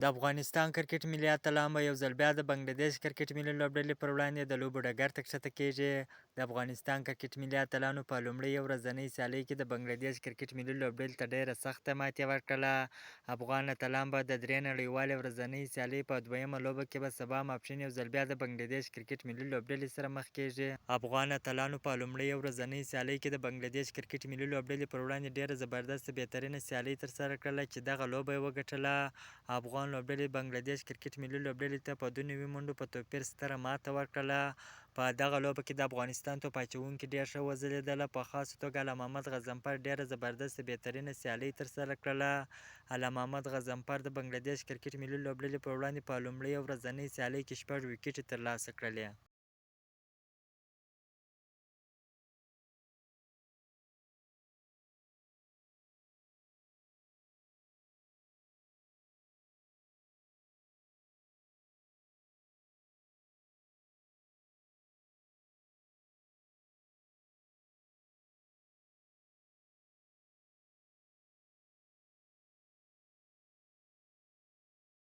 د افغانستان کرکټ ملي اتلان به یو ځل بیا د بنګلادیش کرکټ ملي لوبډلې پر وړاندې د لوبو ډګر ته ښکته کیږي. د افغانستان کرکټ ملي اتلانو په لومړۍ ورځنۍ سیالۍ کې د بنګلادیش کرکټ ملي لوبډلې ته ډېره سخته ماتې ورکړله. افغان اتلان به د درې نړیوالې ورځنۍ سیالۍ په دویمه لوبه کې به سبا ماپښین یو ځل بیا د بنګلادیش کرکټ ملي لوبډلې سره مخ کیږي. افغان اتلانو په لومړۍ ورځنۍ سیالۍ کې د بنګلادیش کرکټ ملي لوبډلې پر وړاندې ډېره زبردست بهترینه سیالي ترسره کړله چې دغه لوبه یې وګټله. افغان لوبډلې بنګلادیش کرکټ ملي لوبډلې ته په 2 منډو په توپیر ستره ماته ورکړله. په دغه لوبه کې د افغانستان توپ اچوونکي ډېر ښه وځلېدله. په خاصه توګه اعلی محمد غضنفر ډېره زبردسته بهترینه سیالي ترسره کړله. اعلی محمد غضنفر د بنګلادیش کرکټ ملي لوبډلې پر وړاندې په لومړۍ ورځنۍ سیالۍ کې 6 ویکټې ترلاسه کړلې.